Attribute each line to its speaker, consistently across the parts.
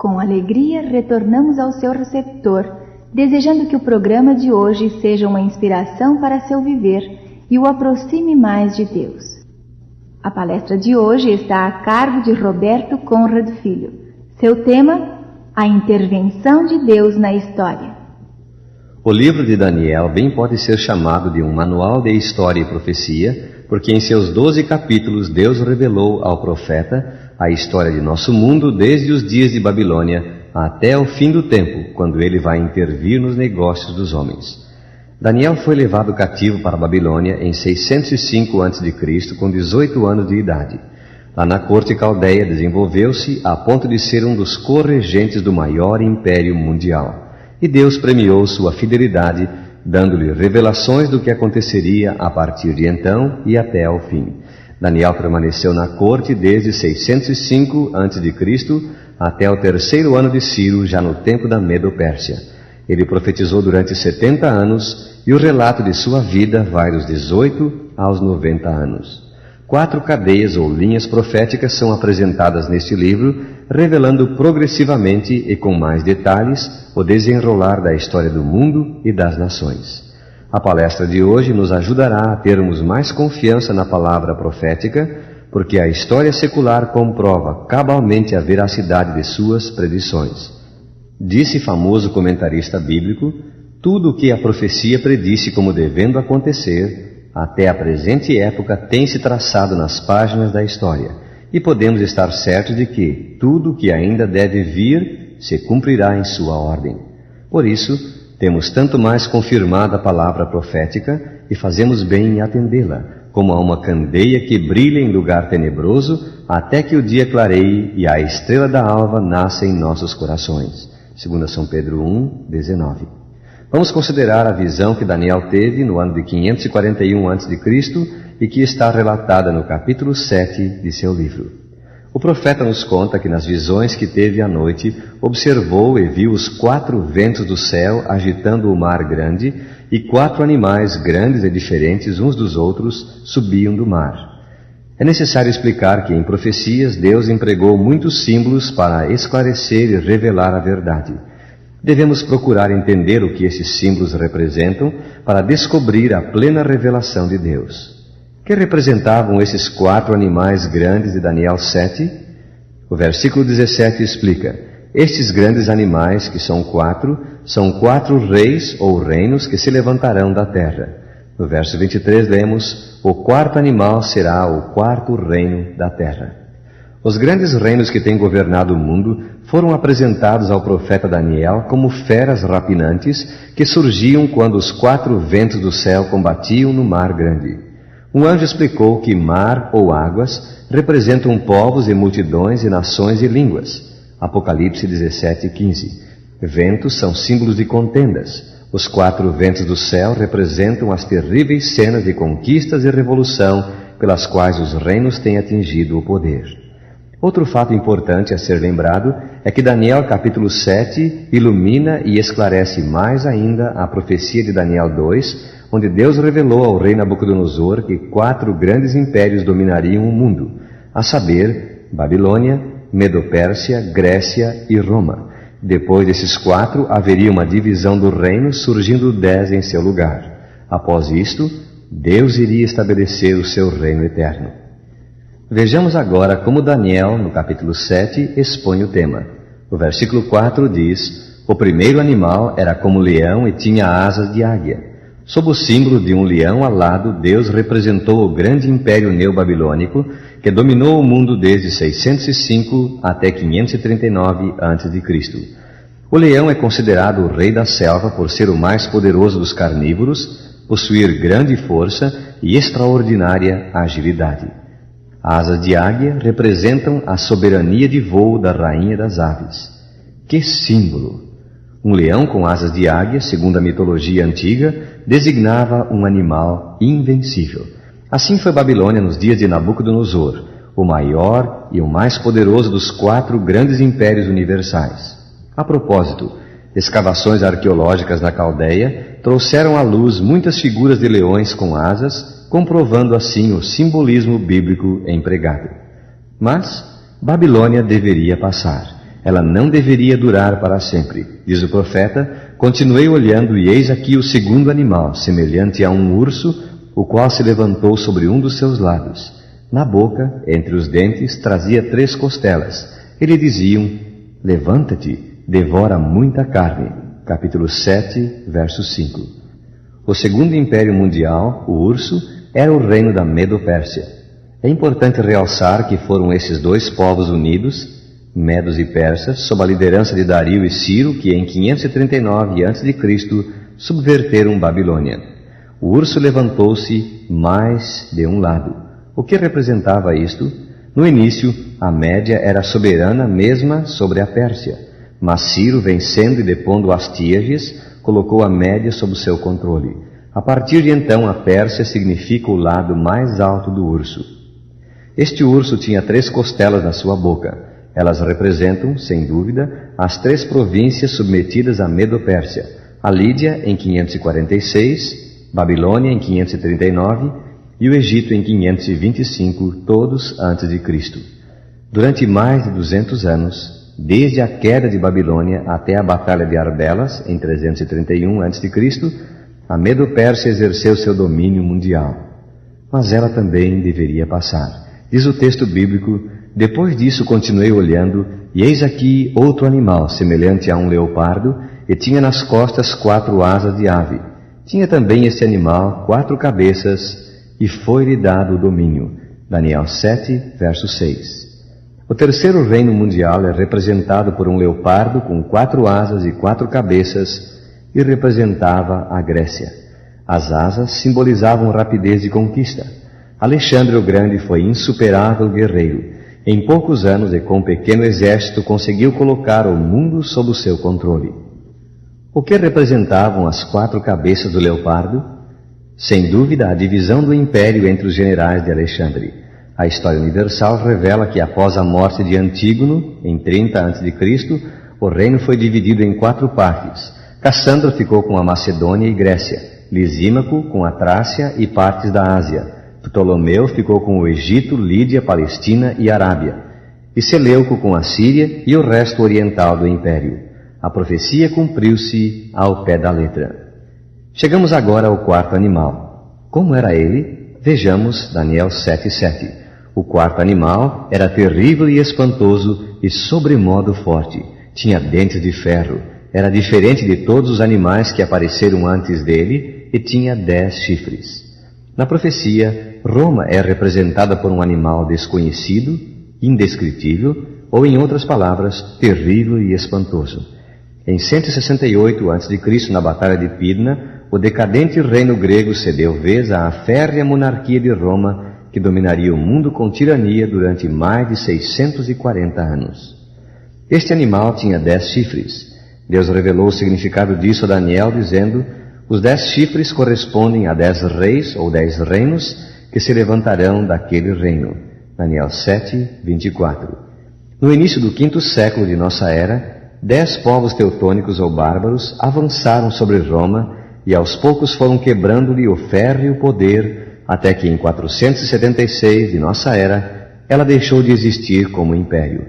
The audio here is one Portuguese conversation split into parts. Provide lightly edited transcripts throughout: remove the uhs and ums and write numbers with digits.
Speaker 1: Com alegria, retornamos ao seu receptor, desejando que o programa de hoje seja uma inspiração para seu viver e o aproxime mais de Deus. A palestra de hoje está a cargo de Roberto Conrad Filho. Seu tema, a intervenção de Deus na história.
Speaker 2: O livro de Daniel bem pode ser chamado de um manual de história e profecia, porque em seus 12 capítulos Deus revelou ao profeta a história de nosso mundo desde os dias de Babilônia até o fim do tempo, quando ele vai intervir nos negócios dos homens. Daniel foi levado cativo para a Babilônia em 605 a.C., com 18 anos de idade. Lá na corte caldeia desenvolveu-se a ponto de ser um dos corregentes do maior império mundial. E Deus premiou sua fidelidade, dando-lhe revelações do que aconteceria a partir de então e até ao fim. Daniel permaneceu na corte desde 605 a.C. até o 3º ano de Ciro, já no tempo da Medo-Pérsia. Ele profetizou durante 70 anos e o relato de sua vida vai dos 18 aos 90 anos. 4 cadeias ou linhas proféticas são apresentadas neste livro, revelando progressivamente e com mais detalhes o desenrolar da história do mundo e das nações. A palestra de hoje nos ajudará a termos mais confiança na palavra profética, porque a história secular comprova cabalmente a veracidade de suas predições. Disse famoso comentarista bíblico: tudo o que a profecia predisse como devendo acontecer, até a presente época tem se traçado nas páginas da história, e podemos estar certos de que tudo o que ainda deve vir se cumprirá em sua ordem. Por isso, temos tanto mais confirmada a palavra profética e fazemos bem em atendê-la, como a uma candeia que brilha em lugar tenebroso, até que o dia clareie e a estrela da alva nasça em nossos corações. 2 São Pedro 1, 19. Vamos considerar a visão que Daniel teve no ano de 541 a.C. e que está relatada no capítulo 7 de seu livro. O profeta nos conta que nas visões que teve à noite, observou e viu os 4 ventos do céu agitando o mar grande, e 4 animais grandes e diferentes uns dos outros subiam do mar. É necessário explicar que em profecias Deus empregou muitos símbolos para esclarecer e revelar a verdade. Devemos procurar entender o que esses símbolos representam para descobrir a plena revelação de Deus. Que representavam esses 4 animais grandes de Daniel 7? O versículo 17 explica: estes grandes animais, que são 4, são 4 reis ou reinos que se levantarão da terra. No verso 23 lemos: o 4º animal será o 4º reino da terra. Os grandes reinos que têm governado o mundo foram apresentados ao profeta Daniel como feras rapinantes que surgiam quando os 4 ventos do céu combatiam no mar grande. Um anjo explicou que mar ou águas representam povos e multidões e nações e línguas. Apocalipse 17:15. Ventos são símbolos de contendas. Os 4 ventos do céu representam as terríveis cenas de conquistas e revolução pelas quais os reinos têm atingido o poder. Outro fato importante a ser lembrado é que Daniel capítulo 7 ilumina e esclarece mais ainda a profecia de Daniel 2, onde Deus revelou ao rei Nabucodonosor que 4 grandes impérios dominariam o mundo, a saber, Babilônia, Medo-Pérsia, Grécia e Roma. Depois desses 4, haveria uma divisão do reino, surgindo 10 em seu lugar. Após isto, Deus iria estabelecer o seu reino eterno. Vejamos agora como Daniel, no capítulo 7, expõe o tema. O versículo 4 diz: o primeiro animal era como leão e tinha asas de águia. Sob o símbolo de um leão alado, Deus representou o grande império neobabilônico que dominou o mundo desde 605 até 539 a.C. O leão é considerado o rei da selva por ser o mais poderoso dos carnívoros, possuir grande força e extraordinária agilidade. Asas de águia representam a soberania de voo da rainha das aves. Que símbolo! Um leão com asas de águia, segundo a mitologia antiga, designava um animal invencível. Assim foi Babilônia nos dias de Nabucodonosor, o maior e o mais poderoso dos 4 grandes impérios universais. A propósito, escavações arqueológicas na Caldeia trouxeram à luz muitas figuras de leões com asas, comprovando assim o simbolismo bíblico empregado. Mas Babilônia deveria passar. Ela não deveria durar para sempre. Diz o profeta: continuei olhando e eis aqui o segundo animal, semelhante a um urso, o qual se levantou sobre um dos seus lados. Na boca, entre os dentes, trazia 3 costelas. E lhe diziam: levanta-te, devora muita carne. Capítulo 7, verso 5. O segundo império mundial, o urso, era o reino da Medo-Pérsia. É importante realçar que foram esses 2 povos unidos, Medos e Persas, sob a liderança de Dario e Ciro, que em 539 a.C. subverteram Babilônia. O urso levantou-se mais de um lado. O que representava isto? No início, a Média era soberana mesma sobre a Pérsia, mas Ciro, vencendo e depondo Astíages, colocou a Média sob seu controle. A partir de então, a Pérsia significa o lado mais alto do urso. Este urso tinha 3 costelas na sua boca. Elas representam, sem dúvida, as 3 províncias submetidas à Medo-Pérsia: a Lídia em 546, Babilônia em 539 e o Egito em 525, todos antes de Cristo. Durante mais de 200 anos, desde a queda de Babilônia até a Batalha de Arbelas, em 331 a.C., a Medo-Pérsia exerceu seu domínio mundial. Mas ela também deveria passar. Diz o texto bíblico: depois disso continuei olhando, e eis aqui outro animal, semelhante a um leopardo, e tinha nas costas 4 asas de ave. Tinha também este animal 4 cabeças, e foi-lhe dado o domínio. Daniel 7, verso 6. O terceiro reino mundial é representado por um leopardo com 4 asas e 4 cabeças, e representava a Grécia. As asas simbolizavam rapidez de conquista. Alexandre o Grande foi insuperável guerreiro. Em poucos anos e com um pequeno exército conseguiu colocar o mundo sob o seu controle. O que representavam as 4 cabeças do leopardo? Sem dúvida, a divisão do império entre os generais de Alexandre. A história universal revela que após a morte de Antígono, em 30 a.C., o reino foi dividido em 4 partes. Cassandra ficou com a Macedônia e Grécia, Lisímaco com a Trácia e partes da Ásia, Ptolomeu ficou com o Egito, Lídia, Palestina e Arábia, e Seleuco com a Síria e o resto oriental do império. A profecia cumpriu-se ao pé da letra. Chegamos agora ao 4º animal. Como era ele? Vejamos Daniel 7:7. O 4º animal era terrível e espantoso e sobremodo forte. Tinha dentes de ferro. Era diferente de todos os animais que apareceram antes dele e tinha 10 chifres. Na profecia, Roma é representada por um animal desconhecido, indescritível, ou em outras palavras, terrível e espantoso. Em 168 a.C., na Batalha de Pidna, o decadente reino grego cedeu vez à férrea monarquia de Roma, que dominaria o mundo com tirania durante mais de 640 anos. Este animal tinha 10 chifres. Deus revelou o significado disso a Daniel, dizendo: os 10 chifres correspondem a 10 reis ou 10 reinos que se levantarão daquele reino. Daniel 7, 24. No início do 5º século de nossa era, 10 povos teutônicos ou bárbaros avançaram sobre Roma e aos poucos foram quebrando-lhe o férreo poder, até que em 476 de nossa era, ela deixou de existir como império.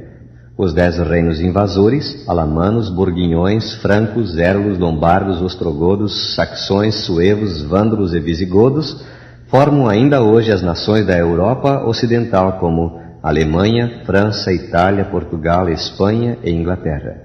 Speaker 2: Os 10 reinos invasores, alamanos, borguinhões, francos, érulos, lombardos, ostrogodos, saxões, suevos, vândalos e visigodos, formam ainda hoje as nações da Europa Ocidental como Alemanha, França, Itália, Portugal, Espanha e Inglaterra.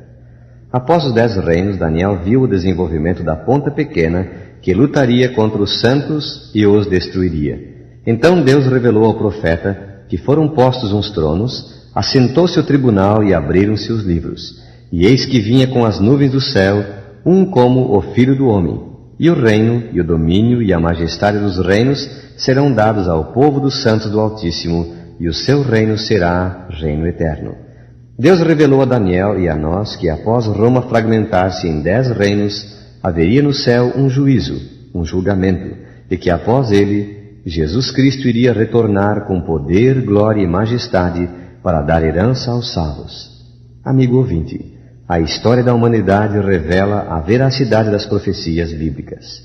Speaker 2: Após os 10 reinos, Daniel viu o desenvolvimento da ponta pequena que lutaria contra os santos e os destruiria. Então Deus revelou ao profeta que foram postos uns tronos, assentou-se o tribunal e abriram-se os livros. E eis que vinha com as nuvens do céu, um como o Filho do Homem. E o reino, e o domínio, e a majestade dos reinos serão dados ao povo dos santos do Altíssimo, e o seu reino será reino eterno. Deus revelou a Daniel e a nós que após Roma fragmentar-se em 10 reinos, haveria no céu um juízo, um julgamento, e que após ele, Jesus Cristo iria retornar com poder, glória e majestade para dar herança aos salvos. Amigo ouvinte, a história da humanidade revela a veracidade das profecias bíblicas.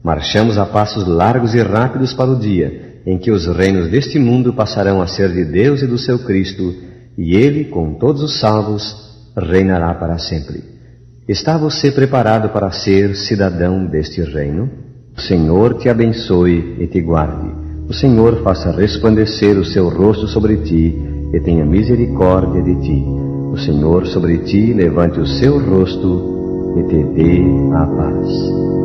Speaker 2: Marchamos a passos largos e rápidos para o dia em que os reinos deste mundo passarão a ser de Deus e do seu Cristo, e Ele, com todos os salvos, reinará para sempre. Está você preparado para ser cidadão deste reino? O Senhor te abençoe e te guarde. O Senhor faça resplandecer o seu rosto sobre ti e tenha misericórdia de ti. O Senhor sobre ti levante o seu rosto e te dê a paz.